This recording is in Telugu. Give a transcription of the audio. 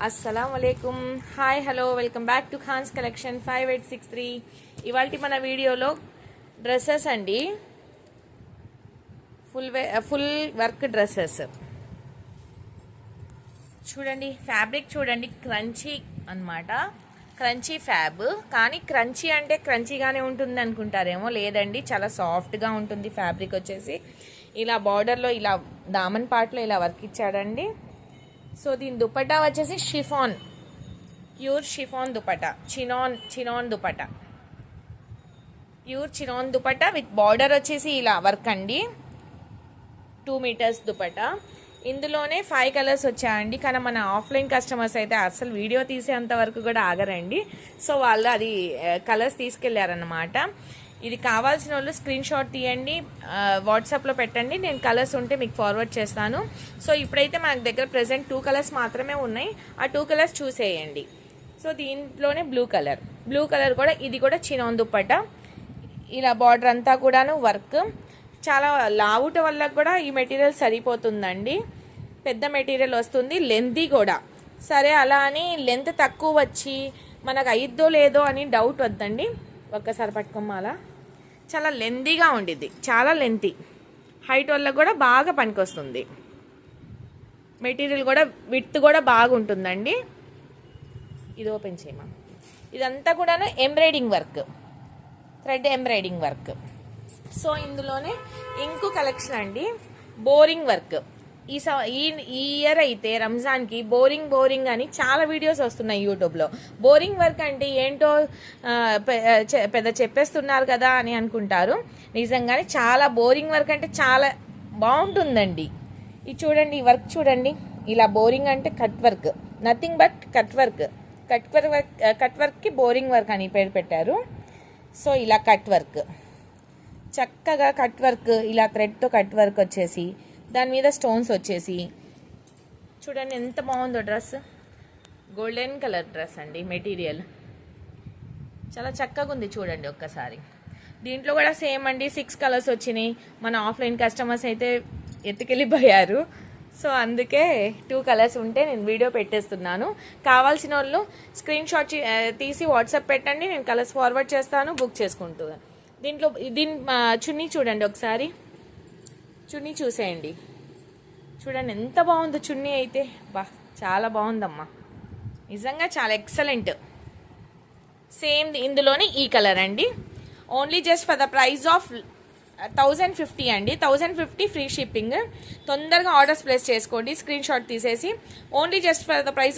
అస్సలం వాలేకుమ్. Hi hello, welcome back to Khan's collection 5863. ఇవాళ మన వీడియోలో డ్రెస్సెస్ అండి, ఫుల్ వర్క్ డ్రెస్సెస్ చూడండి. ఫ్యాబ్రిక్ చూడండి, క్రంచీ అన్నమాట. క్రంచీ ఫ్యాబ్, కానీ క్రంచీ అంటే క్రంచీగానే ఉంటుంది అనుకుంటారేమో, లేదండి, చాలా సాఫ్ట్గా ఉంటుంది. ఫ్యాబ్రిక్ వచ్చేసి ఇలా బార్డర్లో ఇలా దామన్ పార్ట్లో ఇలా వర్క్ ఇచ్చాడండి. సో దీని దుపట్టా వచ్చేసి chiffon, pure chiffon dupatta, chinon dupatta, pure chinon dupatta with border వచ్చేసి ఇలా వర్క్ అండి. 2 మీటర్స్ దుపట్టా. ఇందులోనే 5 కలర్స్ వచ్చాయండి. కానీ మన ఆఫ్లైన్ కస్టమర్స్ అయితే అసలు వీడియో తీసేంత వరకు కూడా ఆగరండి. సో వాళ్ళు అది కలర్స్ తీసుకెళ్లారన్నమాట. ఇది కావాల్సిన వాళ్ళు స్క్రీన్ షాట్ తీయండి, వాట్సాప్లో పెట్టండి. నేను కలర్స్ ఉంటే మీకు ఫార్వర్డ్ చేస్తాను. సో ఇప్పుడైతే మన దగ్గర ప్రెసెంట్ 2 కలర్స్ మాత్రమే ఉన్నాయి. ఆ 2 కలర్స్ చూసేయండి. సో దీంట్లోనే బ్లూ కలర్ కూడా, ఇది కూడా చినాన్ దుపట్టా. ఇలా బార్డర్ అంతా కూడాను వర్క్. చాలా లావుట వల్ల కూడా ఈ మెటీరియల్ సరిపోతుందండి. పెద్ద మెటీరియల్ వస్తుంది, లెంతీ కూడా. సరే అలా అని లెంత్ తక్కువ వచ్చి మనకు అయిద్దో లేదో అని డౌట్ వద్దండి. ఒక్కసారి పట్టుకోమాలా, చాలా లెంతీగా ఉండిద్ది, చాలా లెంతీ. హైట్ వల్ల కూడా బాగా పనికొస్తుంది. మెటీరియల్ కూడా విడ్త్ కూడా బాగుంటుందండి. ఇది ఓపెన్ చేయమా. ఇదంతా కూడా embroidering work, thread embroidering work. So ఇందులోనే ఇంకు కలెక్షన్ అండి, బోరింగ్ వర్క్. ఈ ఇయర్ అయితే రంజాన్కి బోరింగ్ అని చాలా వీడియోస్ వస్తున్నాయి యూట్యూబ్లో. బోరింగ్ వర్క్ అంటే ఏంటో పెద్ద చెప్పేస్తున్నారు కదా అని అనుకుంటారు. నిజంగానే చాలా బోరింగ్ వర్క్ అంటే చాలా బాగుంటుందండి. ఇది చూడండి, ఈ వర్క్ చూడండి. ఇలా బోరింగ్ అంటే cut work, nothing but cut వర్క్కి బోరింగ్ వర్క్ అని పేరు పెట్టారు. సో ఇలా కట్ వర్క్, చక్కగా కట్ వర్క్, ఇలా థ్రెడ్తో కట్ వర్క్ వచ్చేసి దాని మీద స్టోన్స్ వచ్చేసి చూడండి ఎంత బాగుందో డ్రెస్. గోల్డెన్ కలర్ డ్రెస్ అండి, మెటీరియల్ చాలా చక్కగా ఉంది చూడండి ఒక్కసారి. దీంట్లో కూడా సేమ్ అండి, 6 కలర్స్ వచ్చినాయి. మన ఆఫ్లైన్ కస్టమర్స్ అయితే ఎత్తుకెళ్ళిపోయారు. సో అందుకే 2 కలర్స్ ఉంటే నేను వీడియో పెట్టేస్తున్నాను. కావాల్సిన వాళ్ళు స్క్రీన్ షాట్ తీసి వాట్సాప్ పెట్టండి, నేను కలర్స్ ఫార్వర్డ్ చేస్తాను, బుక్ చేసుకుంటాను. దీని చున్నీ చూడండి ఒకసారి, చున్నీ చూసేయండి. చూడండి ఎంత బాగుందో చున్నీ అయితే, చాలా బాగుందమ్మా, నిజంగా చాలా ఎక్సలెంట్. సేమ్ ఇందులోనే ఈ కలర్ అండి. Only just for the price of 1050 అండి. 1050 ఫ్రీ షిప్పింగ్. తొందరగా ఆర్డర్స్ ప్లేస్ చేసుకోండి, స్క్రీన్ షాట్ తీసేసి. Only just for the price